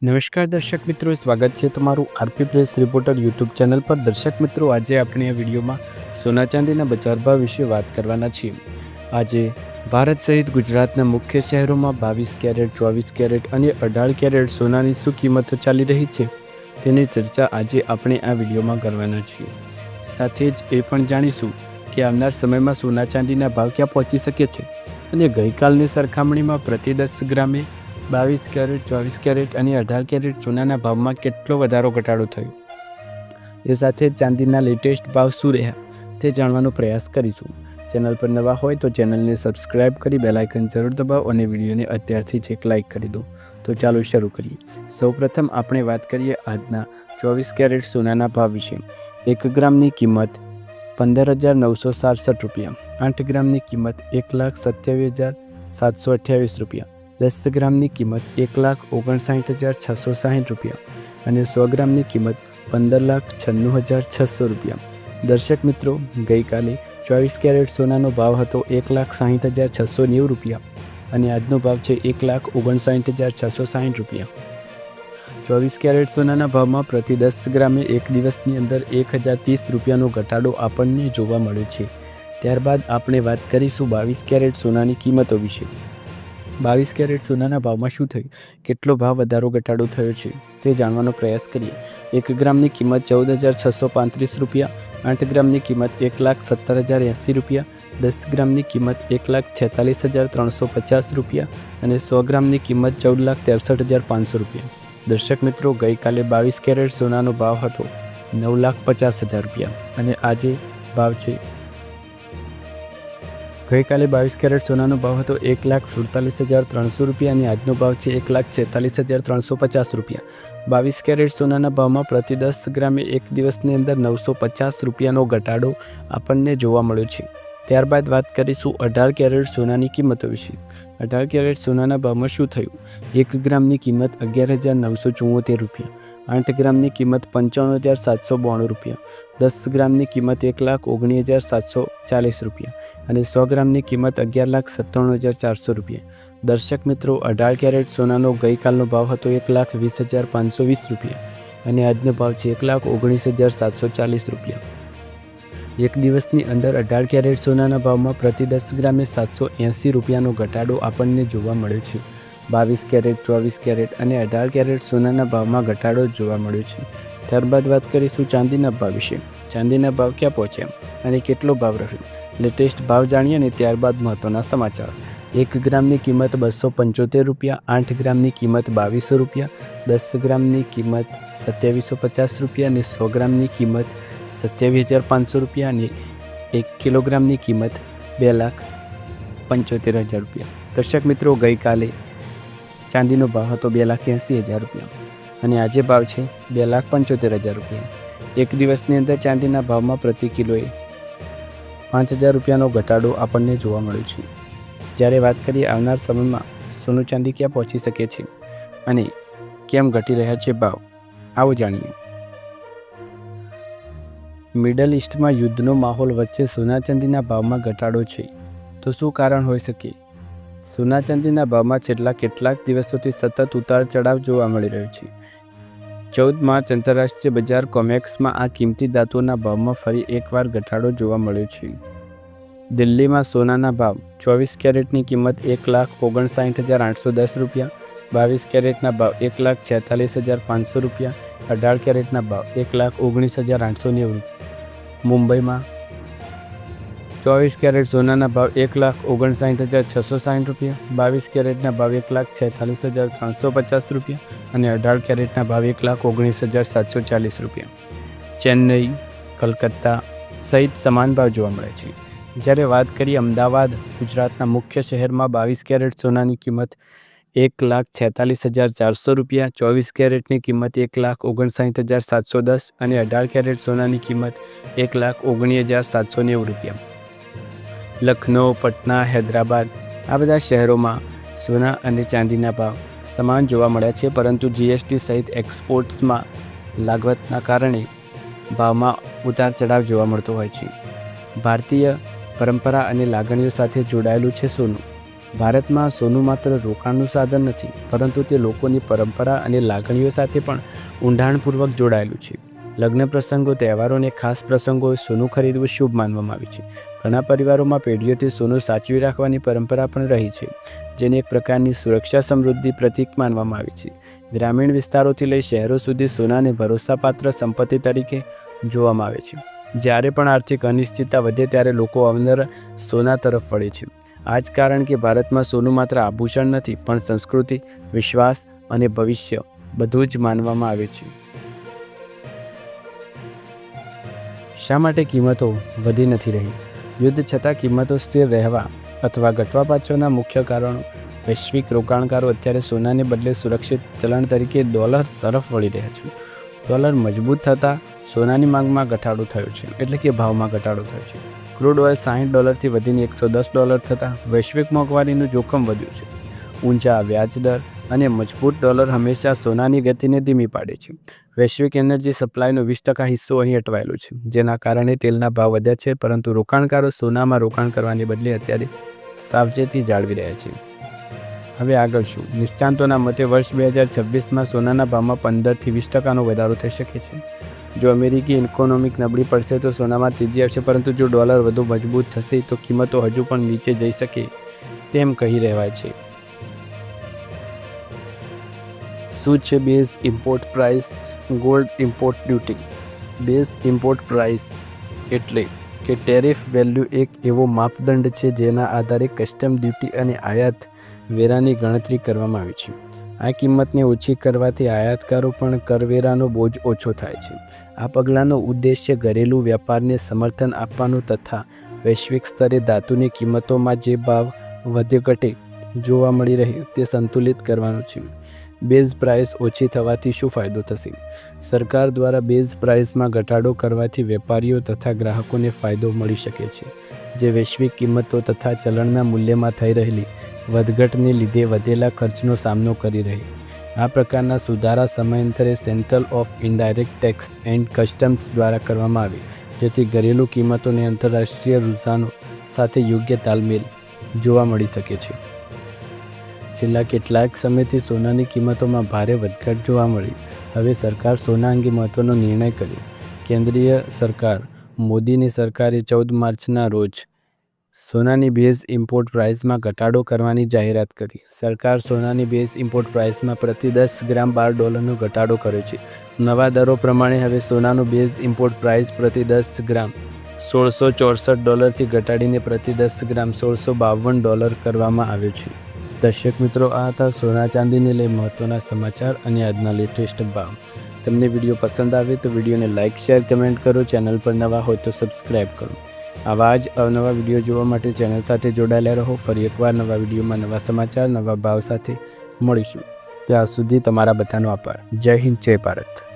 નમસ્કાર દર્શક મિત્રો, સ્વાગત છે તમારું RP press reporter YouTube channel પર। દર્શક મિત્રો, આજે આપણે આ વિડીયોમાં સોના ચાંદીના બજાર ભાવ વિશે વાત કરવાના છીએ। આજે ભારત સહિત ગુજરાતના મુખ્ય શહેરોમાં 22 કેરેટ, 24 કેરેટ અને 18 કેરેટ સોનાની શું કિંમતો ચાલી રહી છે તેની ચર્ચા આજે આપણે આ વિડીયોમાં કરવાના છીએ। સાથે જ એ પણ જાણીશું કે આવનાર સમયમાં સોના ચાંદીના ભાવ ક્યાં પહોંચી શકે છે અને ગઈકાલની સરખામણીમાં પ્રતિ 10 ગ્રામે 22 કેરેટ, 24 કેરેટ અને 18 કેરેટ સોનાના ભાવમાં કેટલો વધારો ઘટાડો થયો, એ સાથે જ ચાંદીના લેટેસ્ટ ભાવ શું રહ્યા તે જાણવાનો પ્રયાસ કરીશું। ચેનલ પર નવા હોય તો ચેનલને સબસ્ક્રાઇબ કરી બેલ આઇકન જરૂર દબાવો અને વિડીયોને અત્યારથી જ એક લાઇક કરી દો। તો ચાલો શરૂ કરીએ। સૌપ્રથમ આપણે વાત કરીએ આજના 24 કેરેટ સોનાના ભાવ વિશે। 1 ગ્રામની કિંમત 15,967 રૂપિયા, 8 ગ્રામની કિંમત 1,27,728 રૂપિયા, 10 ગ્રામની કિંમત 1,59,660 રૂપિયા અને 100 ગ્રામની કિંમત 15,96,600 રૂપિયા। દર્શક મિત્રો, ગઈકાલે 24 કેરેટ સોનાનો ભાવ હતો 1,60,690 રૂપિયા અને આજનો ભાવ છે 1,59,660 રૂપિયા। 24 કેરેટ સોનાના ભાવમાં પ્રતિ 10 ગ્રામે એક દિવસની અંદર 1,030 રૂપિયાનો ઘટાડો આપણને જોવા મળ્યો છે। ત્યારબાદ આપણે વાત કરીશું 22 કેરેટ સોનાની કિંમતો વિશે। 22 કેરેટ સોનાના ભાવમાં શું થયું, કેટલો ભાવ વધારો ઘટાડો થયો છે તે જાણવાનો પ્રયાસ કરીએ। 1 ગ્રામની કિંમત 14,635 રૂપિયા, 8 ગ્રામની કિંમત 1,70,080 રૂપિયા, 10 ગ્રામની કિંમત 1,46,350 રૂપિયા અને 100 ગ્રામની કિંમત 14,63,500 રૂપિયા। દર્શક મિત્રો, ગઈકાલે 22 કેરેટ સોનાનો ભાવ હતો 9,50,000 રૂપિયા અને આજે ભાવ છે ગઈકાલે 22 કેરેટ સોનાનો ભાવ હતો 1,47,300 રૂપિયા અને આજનો ભાવ છે 1,46,350 રૂપિયા। 22 કેરેટ સોનાના ભાવમાં પ્રતિ 10 ગ્રામે એક દિવસની અંદર 950 રૂપિયાનો ઘટાડો આપણને જોવા મળ્યો છે। ત્યારબાદ વાત કરીશું 18 કેરેટ સોનાની કિંમતો વિશે। 18 કેરેટ સોનાના ભાવમાં શું થયું, 1 ગ્રામની કિંમત 11,974 રૂપિયા, 8 ગ્રામની કિંમત 55,792 રૂપિયા, 10 ગ્રામની કિંમત 1,19,740 રૂપિયા અને 100 ગ્રામની કિંમત 11,97,400 રૂપિયા। દર્શક મિત્રો, 18 કેરેટ સોનાનો ગઈકાલનો ભાવ હતો 1,20,520 રૂપિયા અને આજનો ભાવ છે 1,19,740 રૂપિયા। એક દિવસની અંદર 18 કેરેટ સોનાના ભાવમાં પ્રતિ 10 ગ્રામે 780 રૂપિયાનો ઘટાડો આપણને જોવા મળ્યો છે। 22 કેરેટ, 24 કેરેટ અને 18 કેરેટ સોનાના ભાવમાં ઘટાડો જોવા મળ્યો છે। ત્યારબાદ વાત કરીશું ચાંદીના ભાવ વિશે। ચાંદીના ભાવ ક્યાં પહોંચ્યા અને કેટલો ભાવ રહ્યો, લેટેસ્ટ ભાવ જાણીએ અને ત્યારબાદ મહત્ત્વના સમાચાર। 1 ગ્રામની કિંમત 275 રૂપિયા, 8 ગ્રામની કિંમત 2,200 રૂપિયા, 10 ગ્રામની કિંમત 2,750 રૂપિયા અને 100 ગ્રામની કિંમત 27,500 રૂપિયા અને 1 કિલોગ્રામની કિંમત 2,75,000 રૂપિયા। દર્શક મિત્રો, ગઈકાલે ચાંદીનો ભાવ હતો 2,80,000 રૂપિયા અને આજે ભાવ છે 2,75,000 રૂપિયા। એક દિવસની અંદર ચાંદીના ભાવમાં પ્રતિ કિલોએ 5,000 રૂપિયાનો ઘટાડો આપણને જોવા મળ્યો છે। જ્યારે વાત કરીએ આવનાર સમયમાં સોનું ચાંદી ક્યાં પહોંચી શકે છે અને કેમ ઘટી રહ્યા છે ભાવ, આવો જાણીએ। મિડલ ઇસ્ટમાં યુદ્ધનો માહોલ વચ્ચે સોના ચાંદીના ભાવમાં ઘટાડો છે, તો શું કારણ હોઈ શકે? સોના ચાંદીના ભાવમાં છેલ્લા કેટલાક દિવસોથી સતત ઉતાર ચઢાવ જોવા મળી રહ્યો છે। 14 માર્ચ આંતરરાષ્ટ્રીય બજાર કોમેક્સમાં આ કિંમતી ધાતુઓના ભાવમાં ફરી એકવાર ઘટાડો જોવા મળ્યો છે। દિલ્હીમાં સોનાના ભાવ 24 કેરેટની કિંમત 1,59,810 રૂપિયા, 22 કેરેટના ભાવ 1,46,500 રૂપિયા, 18 કેરેટના ભાવ 1,19,890 રૂપિયા। મુંબઈમાં 24 કેરેટ સોનાના ભાવ 1,59,660 રૂપિયા, 22 કેરેટના ભાવ 1,46,350 રૂપિયા અને 18 કેરેટના ભાવ 1,19,740 રૂપિયા। ચેન્નઈ, કલકત્તા સહિત સમાન ભાવ જોવા મળે છે। જ્યારે વાત કરીએ અમદાવાદ, ગુજરાતના મુખ્ય શહેરમાં 22 કેરેટ સોનાની કિંમત 1,46,400 રૂપિયા, 24 કેરેટની કિંમત 1,59,710 અને 18 કેરેટ સોનાની કિંમત 1,19,790 રૂપિયા। લખનૌ, પટના, હૈદરાબાદ આ બધા શહેરોમાં સોના અને ચાંદીના ભાવ સમાન જોવા મળ્યા છે, પરંતુ જીએસટી સહિત એક્સપોર્ટ્સમાં લાગવતના કારણે ભાવમાં ઉતાર ચઢાવ જોવા મળતો હોય છે। ભારતીય પરંપરા અને લાગણીઓ સાથે જોડાયેલું છે સોનું। ભારતમાં સોનું માત્ર રોકાણનું સાધન નથી, પરંતુ તે લોકોની પરંપરા અને લાગણીઓ સાથે પણ ઊંડાણપૂર્વક જોડાયેલું છે. લગ્ન પ્રસંગો, તહેવારો અને ખાસ પ્રસંગોએ સોનું ખરીદવું શુભ માનવામાં આવે છે. ઘણા પરિવારોમાં પેઢીઓથી સોનું સાચવી રાખવાની પરંપરા પણ રહી છે, જેને એક પ્રકારની સુરક્ષા સમૃદ્ધિ પ્રતીક માનવામાં આવે છે. ગ્રામીણ વિસ્તારોથી લઈ શહેરો સુધી સોનાને ભરોસાપાત્ર સંપત્તિ તરીકે જોવામાં આવે છે. જ્યારે પણ આર્થિક અનિશ્ચિતતા વધે ત્યારે લોકો અવનર સોના તરફ વળે છે. આ જ કારણ કે ભારતમાં સોનું માત્ર આભૂષણ નથી, પણ સંસ્કૃતિ, વિશ્વાસ અને ભવિષ્ય બધું જ માનવામાં આવે છે. શા માટે કિંમતો વધી નથી રહી? યુદ્ધ છતાં કિંમતો સ્થિર રહેવા અથવા ઘટવા પાછળના મુખ્ય કારણો. વૈશ્વિક રોકાણકારો અત્યારે સોનાને બદલે સુરક્ષિત ચલણ તરીકે ડોલર તરફ વળી રહ્યા છે. ડોલર મજબૂત થતાં સોનાની માંગમાં ઘટાડો થયો છે, એટલે કે ભાવમાં ઘટાડો થયો છે. ક્રૂડ ઓઇલ $60થી વધીને $110 થતાં વૈશ્વિક મોંઘવારીનું જોખમ વધ્યું છે. ઊંચા વ્યાજદર અને મજબૂત ડોલર હંમેશા સોનાની ગતિને ધીમી પાડે છે. વૈશ્વિક એનર્જી સપ્લાયનો 20% હિસ્સો અહીં અટવાયેલો છે, જેના કારણે તેલના ભાવ વધ્યા છે. પરંતુ રોકાણકારો સોનામાં રોકાણ કરવાને બદલે અત્યારે સાવચેતી જાળવી રહ્યા છે. હવે આગળ શું? નિષ્ણાતોના મતે વર્ષ 2026માં સોનાના ભાવમાં 15થી 20%નો વધારો થઈ શકે છે. જો અમેરિકી ઇકોનોમી નબળી પડશે તો સોનામાં તેજી આવશે, પરંતુ જો ડોલર વધુ મજબૂત થશે તો કિંમતો હજુ પણ નીચે જઈ શકે તેમ કહી રહેવાય છે. શું છે base import price? Gold import duty. Base import price એટલે કે ટેરિફ વેલ્યુ એક એવો માપદંડ છે જેના આધારે કસ્ટમ ડ્યુટી અને આયાત વેરાની ગણતરી કરવામાં આવે છે. આ કિંમતને ઓછી કરવાથી આયાતકારો પણ કરવેરાનો બોજ ઓછો થાય છે. આ પગલાંનો ઉદ્દેશ્ય ઘરેલું વ્યાપારને સમર્થન આપવાનું તથા વૈશ્વિક સ્તરે ધાતુની કિંમતોમાં જે ભાવ વધે ઘટે જોવા મળી રહે તે સંતુલિત કરવાનો છે. બેઝ પ્રાઇસ ઓછી થવાથી શું ફાયદો થશે? સરકાર દ્વારા બેઝ પ્રાઇસમાં ઘટાડો કરવાથી વેપારીઓ તથા ગ્રાહકોને ફાયદો મળી શકે છે, જે વૈશ્વિક કિંમતો તથા ચલણના મૂલ્યમાં થઈ રહેલી વધઘટને લીધે વધેલા ખર્ચનો સામનો કરી રહી. આ પ્રકારના સુધારા સમયાંતરે central of indirect tax and customs દ્વારા કરવામાં આવે, જેથી ઘરેલું કિંમતોને આંતરરાષ્ટ્રીય રૂઝાનો સાથે યોગ્ય તાલમેલ જોવા મળી શકે છે. છેલ્લા કેટલાક સમયથી સોનાની કિંમતોમાં ભારે વધઘટ જોવા મળી. હવે સરકાર સોના અંગે મહત્વનો નિર્ણય કર્યો. કેન્દ્રીય સરકાર મોદીની સરકારે 14 માર્ચના રોજ સોનાની બેઝ ઇમ્પોર્ટ પ્રાઇસમાં ઘટાડો કરવાની જાહેરાત કરી. સરકાર સોનાની બેઝ ઇમ્પોર્ટ પ્રાઇસમાં પ્રતિ 10 ગ્રામ $12નો ઘટાડો કર્યો છે. નવા દરો પ્રમાણે હવે સોનાનું બેઝ ઇમ્પોર્ટ પ્રાઇસ પ્રતિ 10 ગ્રામ $1664થી ઘટાડીને પ્રતિ 10 ગ્રામ $1652 કરવામાં આવ્યો છે. દર્શક મિત્રો, આ હતા સોના ચાંદીને લઈ મહત્ત્વના સમાચાર અને આજના લેટેસ્ટ ભાવ. તમને વિડીયો પસંદ આવે તો વિડીયોને લાઇક, શેર, કમેન્ટ કરો. ચેનલ પર નવા હોય તો સબસ્ક્રાઈબ કરો. આવા જ અવનવા વિડીયો જોવા માટે ચેનલ સાથે જોડાયેલા રહો. ફરી એકવાર નવા વિડીયોમાં નવા સમાચાર, નવા ભાવ સાથે મળીશું. ત્યાં સુધી તમારા બધાનો આભાર. જય હિન્દ, જય ભારત.